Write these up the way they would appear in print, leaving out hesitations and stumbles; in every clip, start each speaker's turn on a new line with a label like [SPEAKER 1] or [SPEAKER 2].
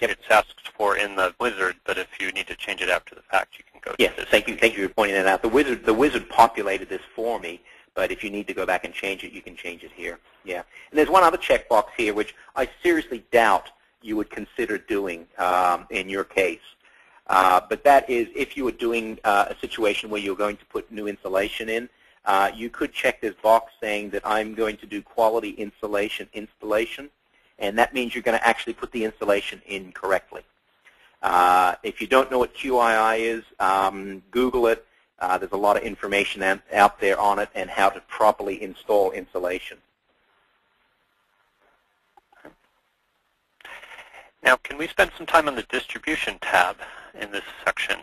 [SPEAKER 1] it's asked for in the wizard, but if you need to change it after the fact, you can go to this.
[SPEAKER 2] Thank you for pointing that out. The wizard populated this for me, but if you need to go back and change it, you can change it here. Yeah. And there's one other checkbox here, which I seriously doubt you would consider doing in your case. But that is if you were doing a situation where you're going to put new insulation in, you could check this box saying that I'm going to do quality insulation installation, and that means you're going to actually put the insulation in correctly. If you don't know what QII is, Google it. There's a lot of information out there on it and how to properly install insulation.
[SPEAKER 1] Now, can we spend some time on the distribution tab in this section?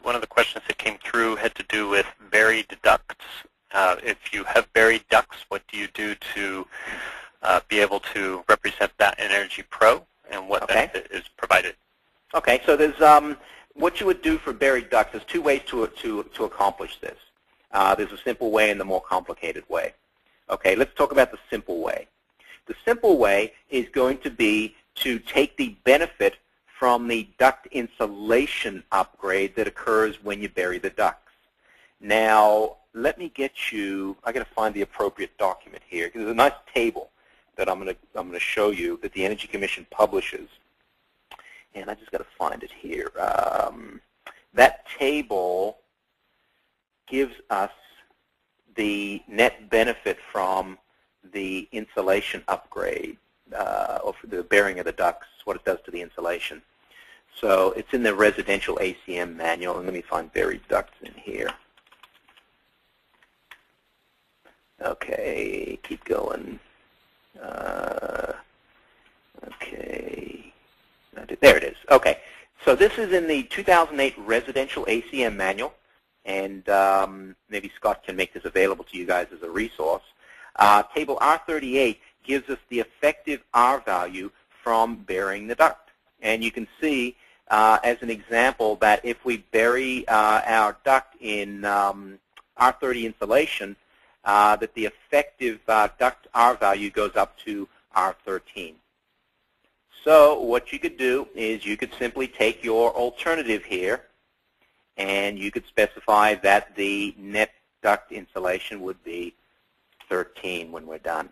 [SPEAKER 1] One of the questions that came through had to do with buried ducts. If you have buried ducts, what do you do to be able to represent that in EnergyPro, and what benefit is provided?
[SPEAKER 2] Okay, so there's what you would do for buried ducts. There's two ways to accomplish this. There's a simple way and the more complicated way. Okay, let's talk about the simple way. The simple way is going to be to take the benefit from the duct insulation upgrade that occurs when you bury the ducts. Now, let me get you, I got to find the appropriate document here, because there's a nice table that I'm going to show you that the Energy Commission publishes. And I just got to find it here. That table gives us the net benefit from the insulation upgrade, or for the bearing of the ducts, what it does to the insulation. So it's in the residential ACM manual, and let me find buried ducts in here. Okay, keep going. Okay, there it is. Okay, so this is in the 2008 residential ACM manual, and maybe Scott can make this available to you guys as a resource. Table R38 gives us the effective R value from burying the duct. And you can see, as an example, that if we bury our duct in R30 insulation, that the effective duct R value goes up to R13. So what you could do is you could simply take your alternative here, and you could specify that the net duct insulation would be 13 when we're done.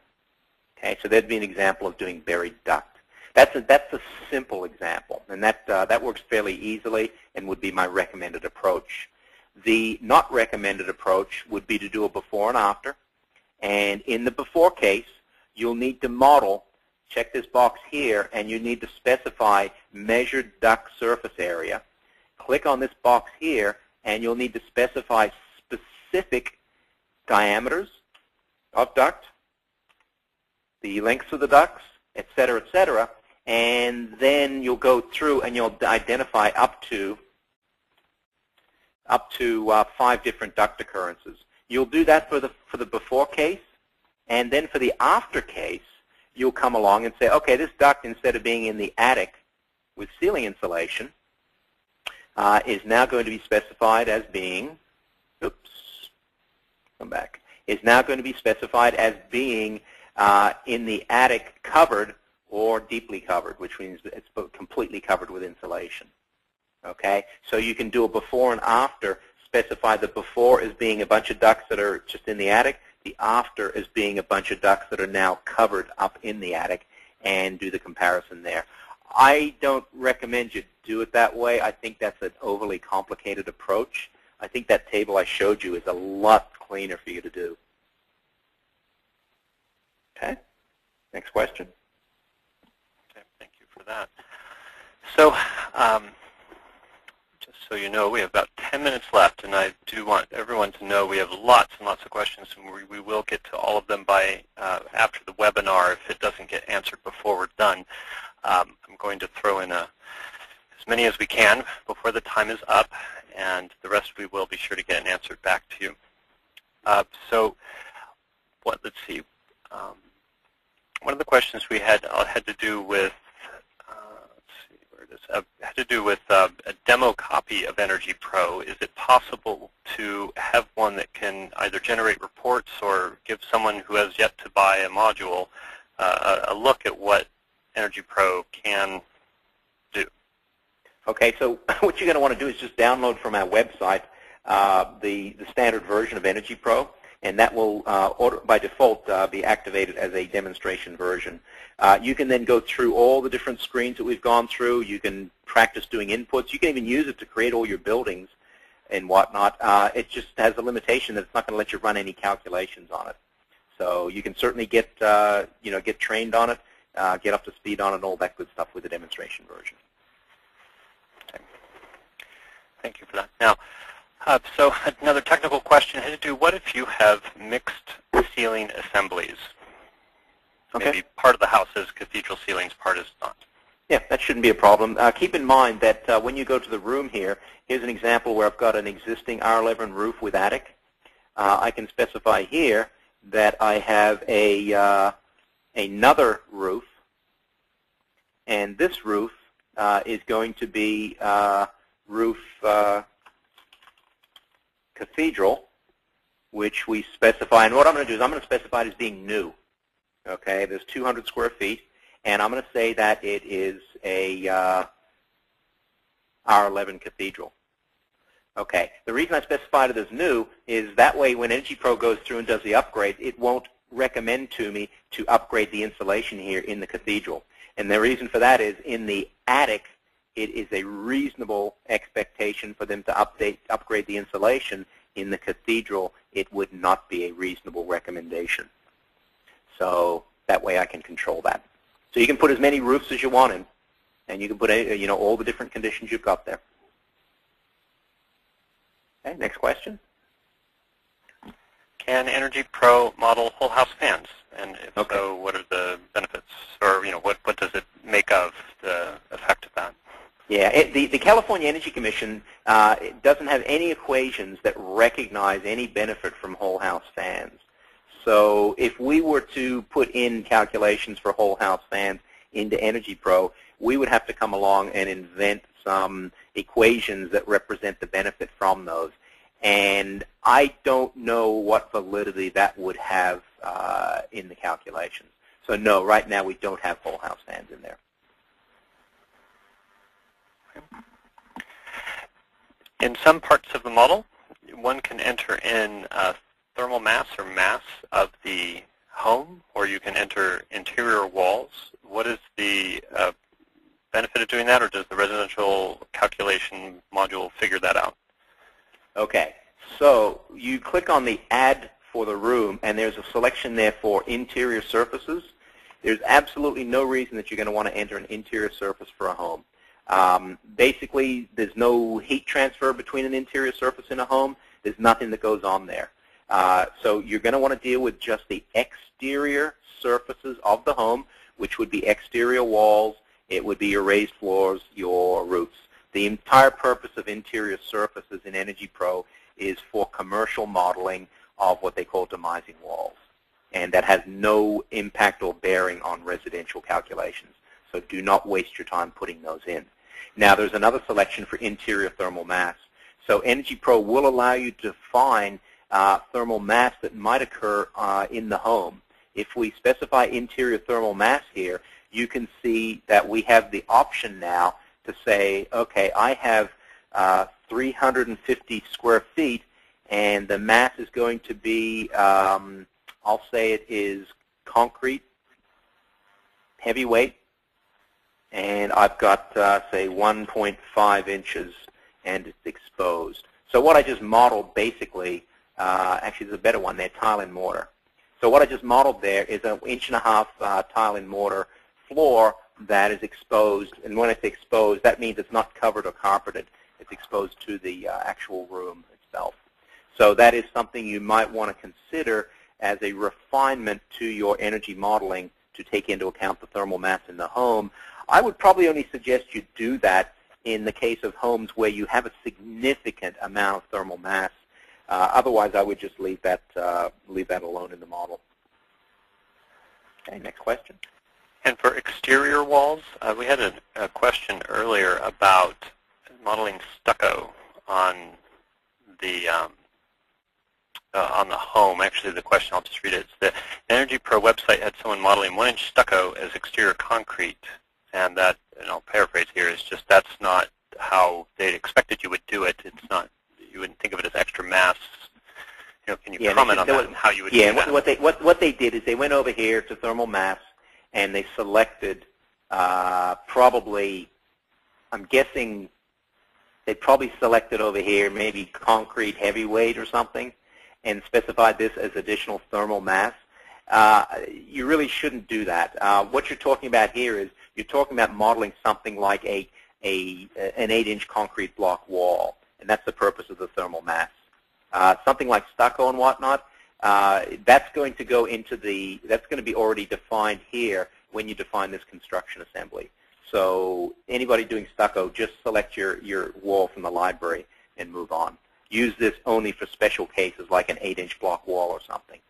[SPEAKER 2] Okay, so that'd be an example of doing buried duct. That's a simple example, and that works fairly easily and would be my recommended approach. The not recommended approach would be to do a before and after, and in the before case, you'll need to model, check this box here, and you need to specify measured duct surface area. Click on this box here, and you'll need to specify specific diameters of duct, the lengths of the ducts, et cetera, and then you'll go through and you'll identify up to 5 different duct occurrences. You'll do that for the before case, and then for the after case, you'll come along and say, okay, this duct, instead of being in the attic with ceiling insulation, is now going to be specified as being, is now going to be specified as being in the attic covered or deeply covered, which means that it's completely covered with insulation. Okay, so you can do a before and after, specify the before as being a bunch of ducts that are just in the attic, the after as being a bunch of ducts that are now covered up in the attic, and do the comparison there. I don't recommend you do it that way. I think that's an overly complicated approach. I think that table I showed you is a lot cleaner for you to do. Okay, next question.
[SPEAKER 1] Okay, thank you for that. So, just so you know, we have about 10 minutes left, and I do want everyone to know we have lots and lots of questions, and we will get to all of them by after the webinar if it doesn't get answered before we're done. I'm going to throw in as many as we can before the time is up, and the rest we will be sure to get answered back to you. Let's see. One of the questions we had to do with had to do with a demo copy of EnergyPro. Is it possible to have one that can either generate reports or give someone who has yet to buy a module a look at what EnergyPro can do?
[SPEAKER 2] Okay, so what you're going to want to do is just download from our website the standard version of EnergyPro, and that will, by default, be activated as a demonstration version. You can then go through all the different screens that we've gone through. You can practice doing inputs. You can even use it to create all your buildings and whatnot. It just has a limitation that it's not going to let you run any calculations on it. So you can certainly get get trained on it, get up to speed on it, and all that good stuff with the demonstration version.
[SPEAKER 1] Okay. Thank you for that. Now, so another technical question has to do, what if you have mixed ceiling assemblies?
[SPEAKER 2] Okay.
[SPEAKER 1] Maybe part of the house is cathedral ceilings, part is not.
[SPEAKER 2] Yeah, that shouldn't be a problem. Keep in mind that when you go to the room here, here's an example where I've got an existing R11 roof with attic. I can specify here that I have another roof, and this roof is going to be roof cathedral, which we specify. And what I'm going to do is I'm going to specify it as being new. Okay, there's 200 square feet, and I'm going to say that it is a R11 cathedral. Okay, the reason I specified it as new is that way when EnergyPro goes through and does the upgrade, it won't recommend to me to upgrade the insulation here in the cathedral. And the reason for that is in the attic, it is a reasonable expectation for them to upgrade the insulation. In the cathedral, it would not be a reasonable recommendation. So that way I can control that. So you can put as many roofs as you want in, and you can put all the different conditions you've got there. Okay, next question.
[SPEAKER 1] Can EnergyPro model whole house fans? And if
[SPEAKER 2] Okay.
[SPEAKER 1] so, what are the benefits? Or what does it make of the effect of that?
[SPEAKER 2] Yeah, the California Energy Commission it doesn't have any equations that recognize any benefit from whole house fans. So if we were to put in calculations for whole house fans into EnergyPro, we would have to come along and invent some equations that represent the benefit from those. And I don't know what validity that would have in the calculations. So no, right now we don't have whole house fans in there.
[SPEAKER 1] In some parts of the model, one can enter in thermal mass or mass of the home, or you can enter interior walls. What is the benefit of doing that, or does the residential calculation module figure that out?
[SPEAKER 2] Okay, so you click on the Add for the room, and there's a selection there for interior surfaces. There's absolutely no reason that you're going to want to enter an interior surface for a home. Basically, there's no heat transfer between an interior surface and a home. There's nothing that goes on there. So you're going to want to deal with just the exterior surfaces of the home, which would be exterior walls. It would be your raised floors, your roofs. The entire purpose of interior surfaces in EnergyPro is for commercial modeling of what they call demising walls. And that has no impact or bearing on residential calculations. So do not waste your time putting those in. Now there's another selection for interior thermal mass. So EnergyPro will allow you to find thermal mass that might occur in the home. If we specify interior thermal mass here, you can see that we have the option now to say, okay, I have 350 square feet, and the mass is going to be, I'll say it is concrete, heavyweight, and I've got, say, 1.5 inches, and it's exposed. So what I just modeled basically, actually there's a better one there, tile and mortar. So what I just modeled there is an 1.5 inch tile and mortar floor that is exposed. And when I say exposed, that means it's not covered or carpeted. It's exposed to the actual room itself. So that is something you might want to consider as a refinement to your energy modeling to take into account the thermal mass in the home. I would probably only suggest you do that in the case of homes where you have a significant amount of thermal mass. Otherwise, I would just leave that alone in the model. Okay, next question.
[SPEAKER 1] And for exterior walls, we had a question earlier about modeling stucco on the on the home. Actually, the question, I'll just read it. It's the EnergyPro website had someone modeling 1-inch stucco as exterior concrete, and that, and I'll paraphrase here, is just that's not how they expected you would do it. It's not, you wouldn't think of it as extra mass. You know, can you comment on that and how you would do that?
[SPEAKER 2] Yeah, what they did is they went over here to thermal mass, and they selected probably, I'm guessing, they probably selected over here maybe concrete heavyweight or something, and specified this as additional thermal mass. You really shouldn't do that. What you're talking about here is you're talking about modeling something like an 8-inch concrete block wall, and that's the purpose of the thermal mass. Something like stucco and whatnot, that's going to go into that's going to be already defined here when you define this construction assembly. So anybody doing stucco, just select your wall from the library and move on. Use this only for special cases like an 8-inch block wall or something.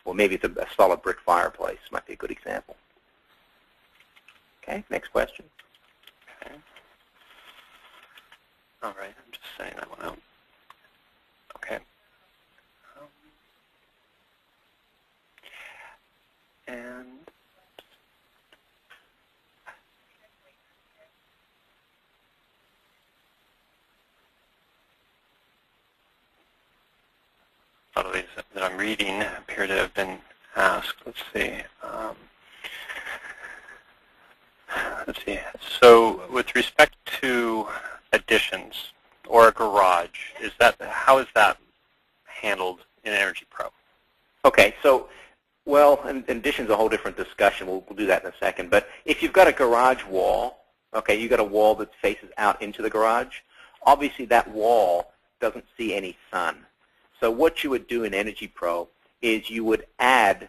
[SPEAKER 2] Or maybe it's a solid brick fireplace might be a good example. Okay, next question.
[SPEAKER 1] Okay. All right, I'm just saying that one out. Okay. And a lot of these that I'm reading appear to have been asked. Let's see. Let's see. So, with respect to additions or a garage, how is that handled in EnergyPro?
[SPEAKER 2] Okay, so, well, and addition's a whole different discussion. We'll do that in a second. But if you've got a garage wall, okay, you've got a wall that faces out into the garage, obviously that wall doesn't see any sun. So what you would do in EnergyPro is you would add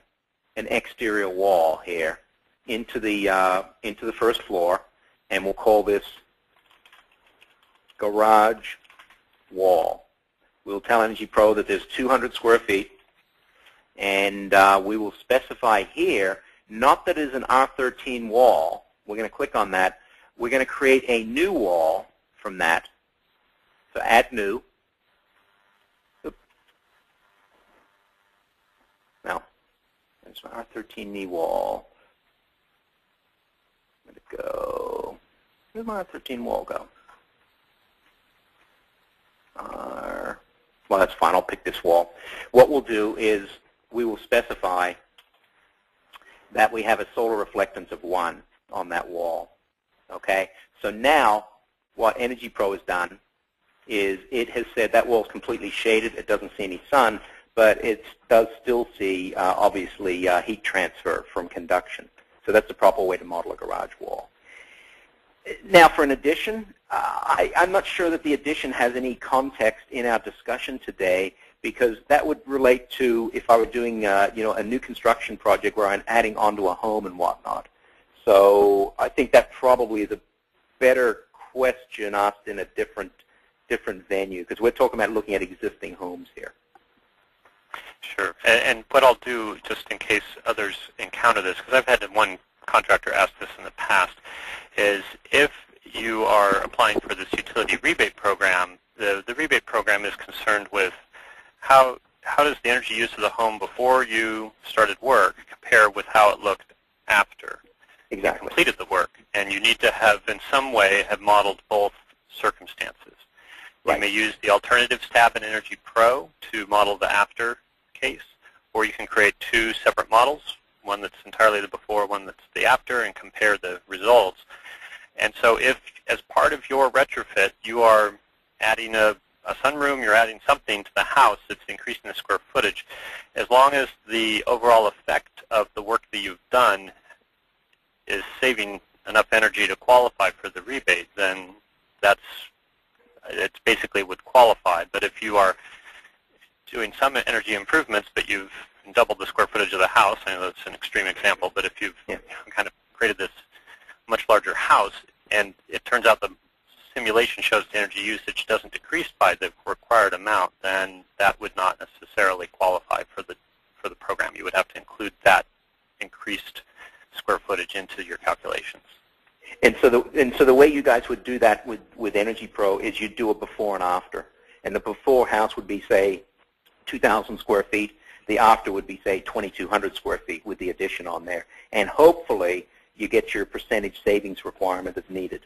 [SPEAKER 2] an exterior wall here into the first floor, and we'll call this garage wall. We'll tell EnergyPro that there's 200 square feet, and we will specify here, not that it's an R13 wall. We're going to click on that. We're going to create a new wall from that. So add new. Now, there's my R13 knee wall. Let it go. Where'd my R13 wall go? Well, that's fine. I'll pick this wall. What we'll do is we will specify that we have a solar reflectance of 1 on that wall. Okay? So now what EnergyPro has done is it has said that wall is completely shaded. It doesn't see any sun, but it does still see, obviously, heat transfer from conduction. So that's the proper way to model a garage wall. Now, for an addition, I'm not sure that the addition has any context in our discussion today, because that would relate to if I were doing a new construction project where I'm adding onto a home and whatnot. So I think that probably is a better question asked in a different venue, because we're talking about looking at existing homes here.
[SPEAKER 1] Sure. And what I'll do, just in case others encounter this, because I've had one contractor ask this in the past, is if you are applying for this utility rebate program, the rebate program is concerned with how does the energy use of the home before you started work compare with how it looked after you completed the work. And you need to have, in some way, have modeled both circumstances. Right. You may use the Alternatives tab in EnergyPro to model the after case, or you can create 2 separate models, one that's entirely the before, one that's the after, and compare the results. And so if, as part of your retrofit, you are adding a sunroom, you're adding something to the house that's increasing the square footage, as long as the overall effect of the work that you've done is saving enough energy to qualify for the rebate, then it's basically would qualify. But if you are doing some energy improvements, but you've doubled the square footage of the house, I know that's an extreme example, but if you've kind of created this much larger house, and it turns out the simulation shows the energy usage doesn't decrease by the required amount, then that would not necessarily qualify for the program. You would have to include that increased square footage into your calculations.
[SPEAKER 2] And so the way you guys would do that with EnergyPro is you'd do a before and after. And the before house would be, say, 2,000 square feet. The after would be, say, 2,200 square feet with the addition on there. And hopefully you get your percentage savings requirement as needed.